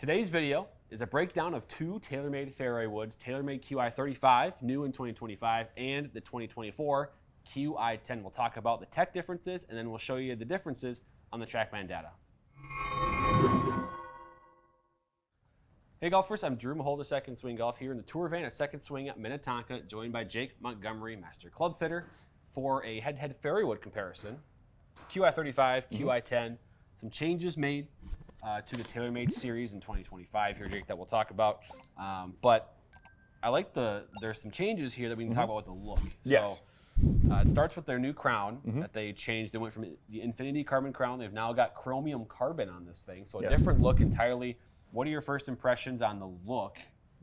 Today's video is a breakdown of two TaylorMade fairway woods, TaylorMade Qi35, new in 2025, and the 2024 Qi10. We'll talk about the tech differences, and then we'll show you the differences on the TrackMan data. Hey golfers, I'm Drew Mahowald of Second Swing Golf here in the tour van at Second Swing at Minnetonka, joined by Jake Montgomery, Master Club Fitter, for a head-to-head fairway wood comparison. Qi35, Qi10, some changes made to the TaylorMade series in 2025 here, Jake, that we'll talk about. But I like there's some changes here that we can talk about with the look. Yes. So it starts with their new crown that they changed. They went from the Infinity Carbon crown. They've now got Chromium Carbon on this thing. So a different look entirely. What are your first impressions on the look,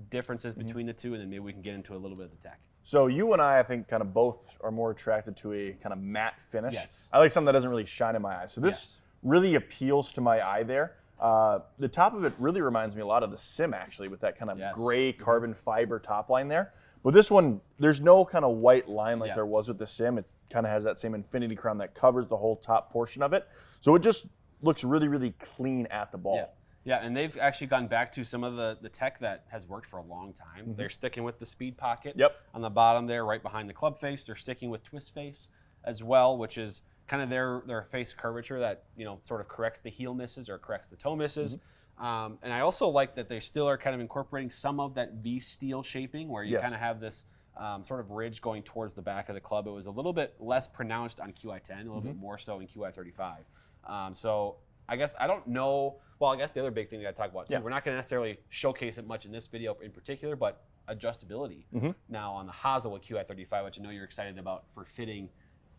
differences between the two, and then maybe we can get into a little bit of the tech. So you and I think, kind of both are more attracted to a kind of matte finish. Yes. I like something that doesn't really shine in my eyes. So this really appeals to my eye there. The top of it really reminds me a lot of the Sim, actually, with that kind of gray carbon fiber top line there. But this one, there's no kind of white line like there was with the Sim. It kind of has that same infinity crown that covers the whole top portion of it. So it just looks really, really clean at the ball. Yeah, and they've actually gone back to some of the tech that has worked for a long time. They're sticking with the speed pocket on the bottom there, right behind the club face. They're sticking with twist face as well, which is kind of their face curvature that, you know, sort of corrects the heel misses or corrects the toe misses. And I also like that they still are kind of incorporating some of that V-steel shaping where you kind of have this sort of ridge going towards the back of the club. It was a little bit less pronounced on Qi10, a little bit more so in Qi35. So I guess I don't know. Well, I guess the other big thing we got to talk about too. We're not going to necessarily showcase it much in this video in particular, but adjustability now on the Mahowald Qi35, which I know you're excited about for fitting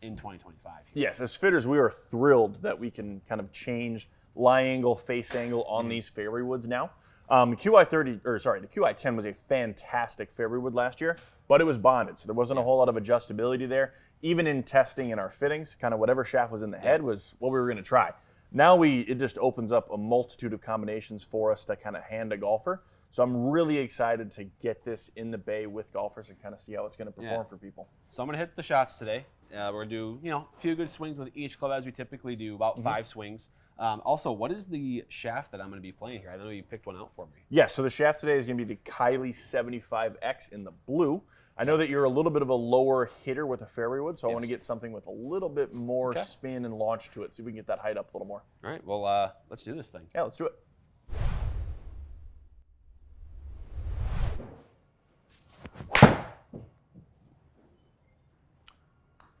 in 2025. Yes, as fitters, we are thrilled that we can kind of change lie angle, face angle on these fairway woods now. The Qi10 was a fantastic fairway wood last year, but it was bonded, so there wasn't a whole lot of adjustability there. Even in testing in our fittings, kind of whatever shaft was in the head was what we were going to try. Now it just opens up a multitude of combinations for us to kind of hand a golfer. So I'm really excited to get this in the bay with golfers and kind of see how it's going to perform for people. So I'm going to hit the shots today. We're going to do, a few good swings with each club as we typically do, about 5 swings. Also, what is the shaft that I'm going to be playing here? I know you picked one out for me. Yeah, so the shaft today is going to be the Qi75X in the blue. I know that you're a little bit of a lower hitter with a fairway wood, so I want to get something with a little bit more spin and launch to it, see if we can get that height up a little more. All right, well, let's do this thing. Yeah, let's do it.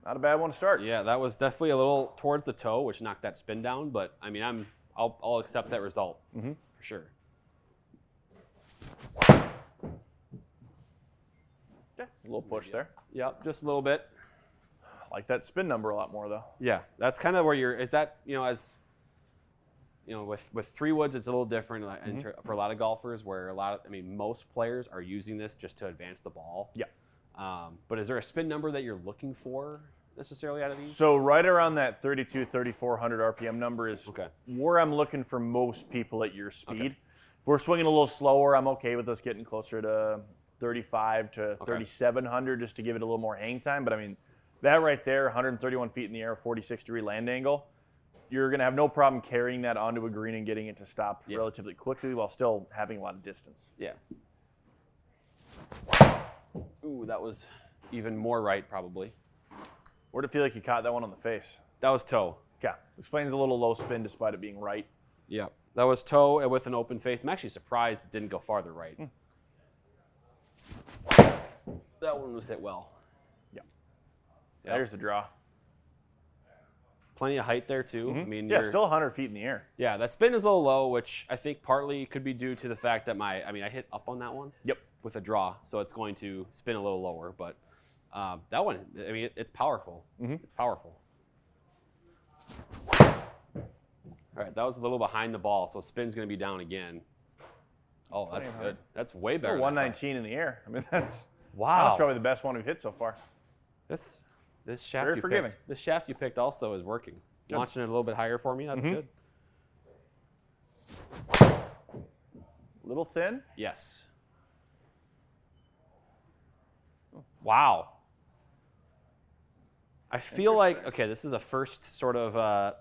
Not a bad one to start. Yeah, that was definitely a little towards the toe, which knocked that spin down. But I mean, I'll accept that result for sure. Yeah, a little push there. Yep, just a little bit. I like that spin number a lot more though. Yeah, that's kind of where with 3 woods, it's a little different for a lot of golfers. Where most players are using this just to advance the ball. Yeah. But is there a spin number that you're looking for necessarily out of these? So right around that 3,400 RPM number is where I'm looking for most people at your speed. If we're swinging a little slower, I'm okay with us getting closer to 35 to 3,700 just to give it a little more hang time. But I mean, that right there, 131 feet in the air, 46-degree land angle, you're going to have no problem carrying that onto a green and getting it to stop relatively quickly while still having a lot of distance. Yeah. Ooh, that was even more right, probably. Where'd it feel like you caught that one on the face? That was toe. Yeah, explains a little low spin despite it being right. Yeah, that was toe and with an open face. I'm actually surprised it didn't go farther right. That one was hit well. Yeah. There's the draw. Plenty of height there, too. I mean, still 100 feet in the air. Yeah, that spin is a little low, which I think partly could be due to the fact that I hit up on that one. Yep. With a draw, so it's going to spin a little lower. But that one, it's powerful. It's powerful. All right, that was a little behind the ball, so spin's going to be down again. Oh, that's good. That's way better. 119 in the air. I mean, that's that's probably the best one we've hit so far. This shaft Very forgiving. This shaft you picked also is working. Good. Launching it a little bit higher for me. That's good. Little thin. Yes. Wow. I feel like, this is a first sort of,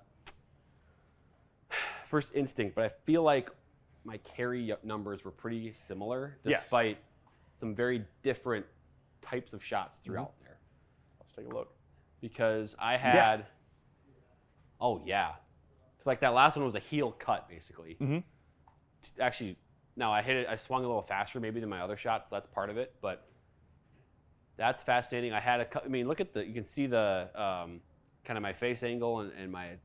first instinct, but I feel like my carry numbers were pretty similar, despite some very different types of shots throughout there. Let's take a look. Because I had, because like that last one was a heel cut basically. Actually, no, I hit it. I swung a little faster maybe than my other shots. So that's part of it, but that's fascinating. I had I mean, look at you can see the kind of my face angle and my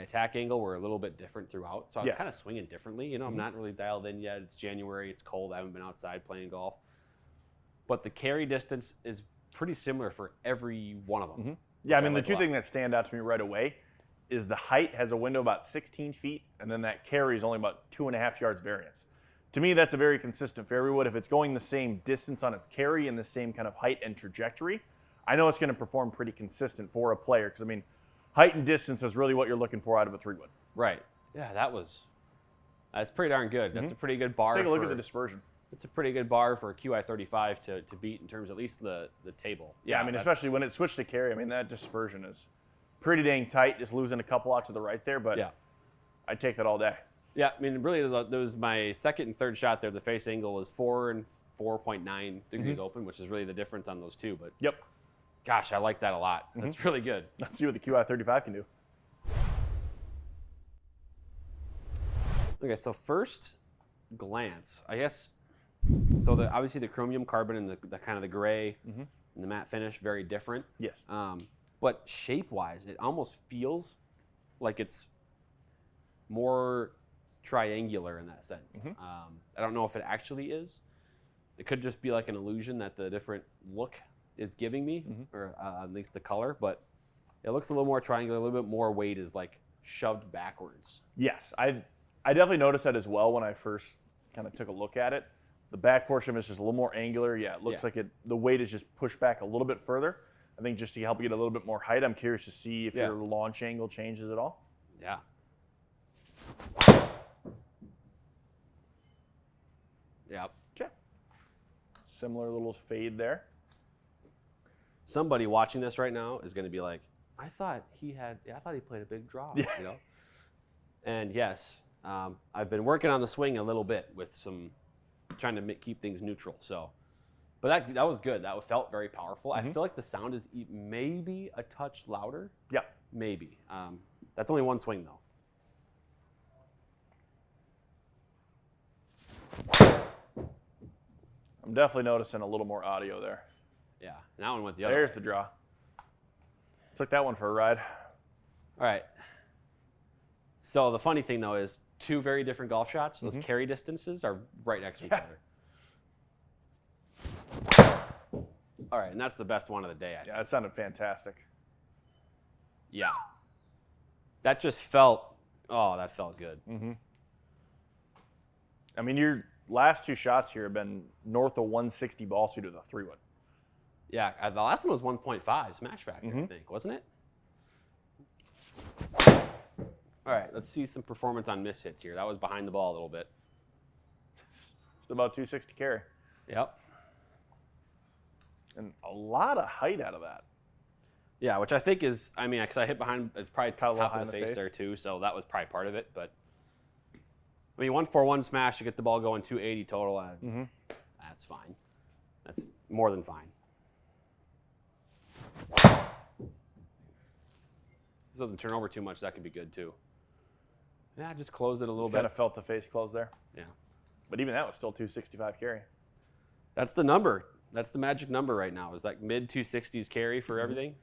attack angle were a little bit different throughout. So I was kind of swinging differently. You know, I'm not really dialed in yet. It's January. It's cold. I haven't been outside playing golf. But the carry distance is pretty similar for every one of them. Yeah, I mean, the two things that stand out to me right away is the height has a window about 16 feet, and then that carry is only about 2.5 yards variance. To me, that's a very consistent fairway wood. If it's going the same distance on its carry and the same kind of height and trajectory, I know it's going to perform pretty consistent for a player. Because, I mean, height and distance is really what you're looking for out of a 3-wood. Right. Yeah, that's pretty darn good. That's a pretty good bar. Let's take a look at the dispersion. It's a pretty good bar for a Qi35 to beat in terms of at least the table. Yeah, I mean, especially when it switched to carry. I mean, that dispersion is pretty dang tight, just losing a couple out to the right there. But I'd take that all day. Yeah, I mean, really, there was my second and third shot there. The face angle was 4 and 4.9 degrees open, which is really the difference on those two. But gosh, I like that a lot. That's really good. Let's see what the Qi35 can do. Okay, so first glance, I guess. So obviously the Chromium Carbon and the kind of the gray and the matte finish, very different. Yes. But shape-wise, it almost feels like it's more triangular in that sense. I don't know if it actually is. It could just be like an illusion that the different look is giving me, or at least the color. But it looks a little more triangular. A little bit more weight is like shoved backwards. Yes, I definitely noticed that as well when I first kind of took a look at it. The back portion is just a little more angular. Yeah, it looks like the weight is just pushed back a little bit further. I think just to help you get a little bit more height. I'm curious to see if your launch angle changes at all. Yeah. Yep. Okay. Similar little fade there. Somebody watching this right now is going to be like, I thought he played a big draw. Yeah. You know? And yes, I've been working on the swing a little bit with trying to keep things neutral. So, but that was good. That felt very powerful. I feel like the sound is maybe a touch louder. Yeah. Maybe. That's only one swing though. I'm definitely noticing a little more audio there. Yeah, that one went the other There's way. the draw. Took that one for a ride. All right. So the funny thing though is two very different golf shots. Those carry distances are right next to each other. All right, and that's the best one of the day. I think. Yeah, that sounded fantastic. Yeah. That just felt. Oh, that felt good. I mean, your last two shots here have been north of 160 ball speed with a 3-wood. Yeah, the last one was 1.5 smash factor, I think, wasn't it? All right, let's see some performance on miss hits here. That was behind the ball a little bit. Just about 260 carry. Yep. And a lot of height out of that. Yeah, which I think is, I mean, because I hit behind, it's probably Kind of top high of the in the face face. there too, so that was probably part of it. But I mean, 141 smash, you get the ball going 280 total. That's fine. That's more than fine. This doesn't turn over too much. That could be good too. Yeah, just close it a little bit. Kind of felt the face close there. Yeah. But even that was still 265 carry. That's the number. That's the magic number right now. Is like mid 260s carry for everything.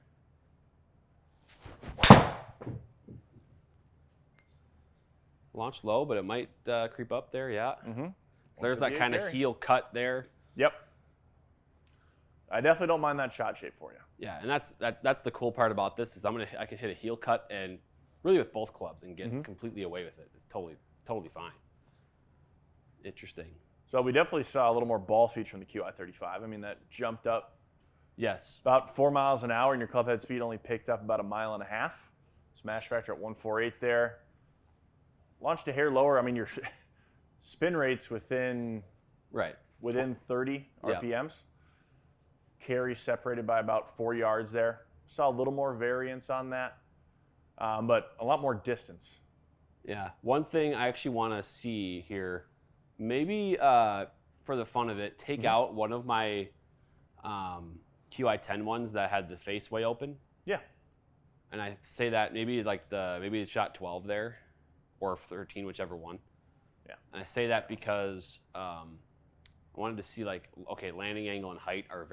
Launch low, but it might creep up there. Yeah. So there's that kind of heel cut there. Yep. I definitely don't mind that shot shape for you. Yeah, and that's the cool part about this is I can hit a heel cut and really with both clubs and get completely away with it. It's totally fine. Interesting. So we definitely saw a little more ball speed from the Qi35. I mean, that jumped up about 4 miles an hour, and your club head speed only picked up about 1.5 miles. Smash factor at 148 there. Launched a hair lower. I mean, your spin rate's within 30 RPMs. Carry separated by about 4 yards there. Saw a little more variance on that, but a lot more distance. Yeah. One thing I actually want to see here, maybe for the fun of it, take out one of my Qi10 ones that had the face way open. Yeah. And I say that maybe maybe it's shot 12 there, or 13, whichever one. Yeah. And I say that because I wanted to see okay, landing angle and height are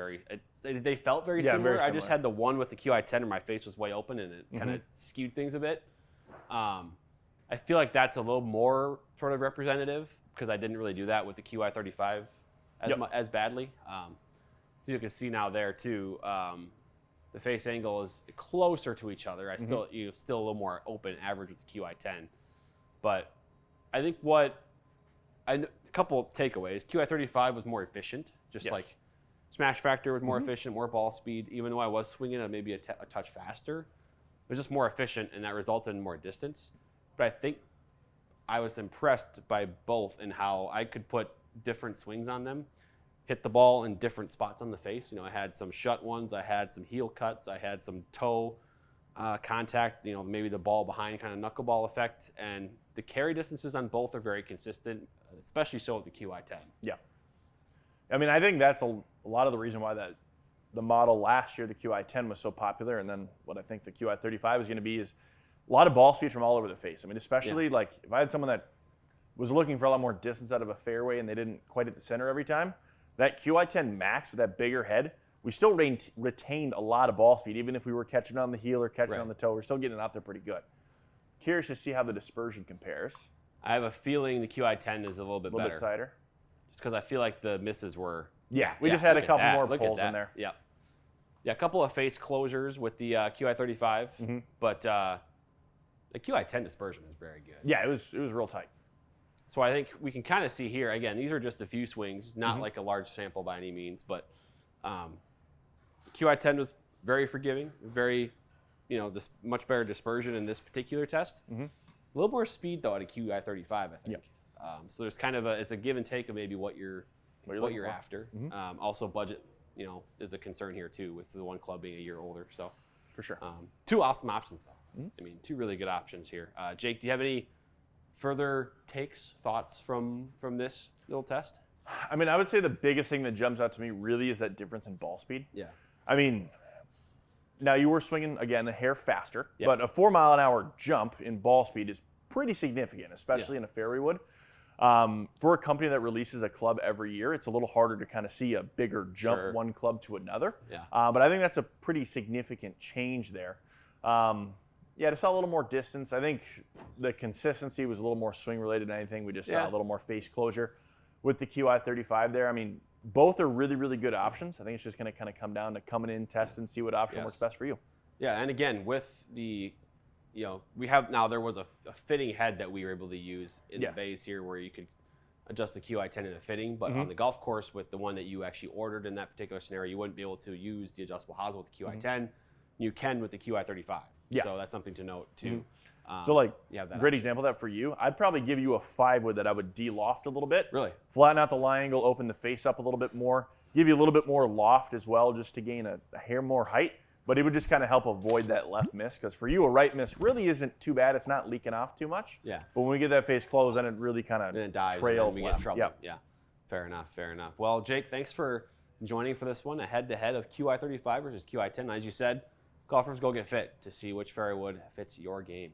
they felt very similar. Very similar. I just had the one with the Qi10 where my face was way open and it kind of skewed things a bit. I feel like that's a little more sort of representative because I didn't really do that with the Qi35 as badly. As you can see now there too, the face angle is closer to each other. I still a little more open average with the Qi10, but I think a couple of takeaways. Qi35 was more efficient, just like smash factor was more efficient, more ball speed. Even though I was swinging it maybe a touch faster, it was just more efficient, and that resulted in more distance. But I think I was impressed by both in how I could put different swings on them, hit the ball in different spots on the face. You know, I had some shut ones, I had some heel cuts, I had some toe contact, maybe the ball behind kind of knuckleball effect, and the carry distances on both are very consistent, especially so with the Qi10. Yeah. I mean, I think that's a lot of the reason why the model last year, the Qi10, was so popular, and then what I think the Qi35 is going to be is a lot of ball speed from all over the face. I mean, especially if I had someone that was looking for a lot more distance out of a fairway and they didn't quite hit the center every time, that Qi10 Max with that bigger head, we still retained a lot of ball speed, even if we were catching on the heel or catching on the toe. We're still getting it out there pretty good. Curious to see how the dispersion compares. I have a feeling the Qi10 is a little bit better. A little bit tighter. Just because I feel like the misses were... we just had a couple more pulls in there. Yeah. Yeah, a couple of face closures with the Qi35, but the Qi10 dispersion is very good. Yeah, it was real tight. So I think we can kind of see here, again, these are just a few swings, not like a large sample by any means, but Qi10 was very forgiving, very, this much better dispersion in this particular test. A little more speed, though, at a Qi35, I think. So there's kind of it's a give and take of maybe what you're after. Also, budget, is a concern here, too, with the one club being a year older. So for sure. Two awesome options, though. I mean, two really good options here. Jake, do you have any further thoughts from this little test? I mean, I would say the biggest thing that jumps out to me really is that difference in ball speed. Yeah. I mean, now you were swinging, again, a hair faster, but a 4-mile-an-hour jump in ball speed is pretty significant, especially in a fairway wood. For a company that releases a club every year, it's a little harder to kind of see a bigger jump one club to another. Yeah. But I think that's a pretty significant change there. Just saw a little more distance. I think the consistency was a little more swing related than anything. We just saw a little more face closure with the Qi35 there. I mean, both are really, really good options. I think it's just going to kind of come down to coming in, test, and see what option works best for you. Yeah, and again, with the, we have now, there was a fitting head that we were able to use in the base here where you could adjust the Qi10 in a fitting, but on the golf course with the one that you actually ordered in that particular scenario, you wouldn't be able to use the adjustable hosel with the Qi10. You can with the Qi35. Yeah. So that's something to note, too. Great example of that for you. I'd probably give you a 5 wood that I would de-loft a little bit. Really? Flatten out the lie angle, open the face up a little bit more, give you a little bit more loft as well just to gain a hair more height. But it would just kind of help avoid that left miss because for you, a right miss really isn't too bad. It's not leaking off too much. Yeah. But when we get that face closed, then it really kind of trails we left. Get in trouble. Yep. Yeah. Fair enough. Well, Jake, thanks for joining for this one, a head-to-head of Qi35 versus Qi10. As you said, golfers go get fit to see which fairway wood fits your game.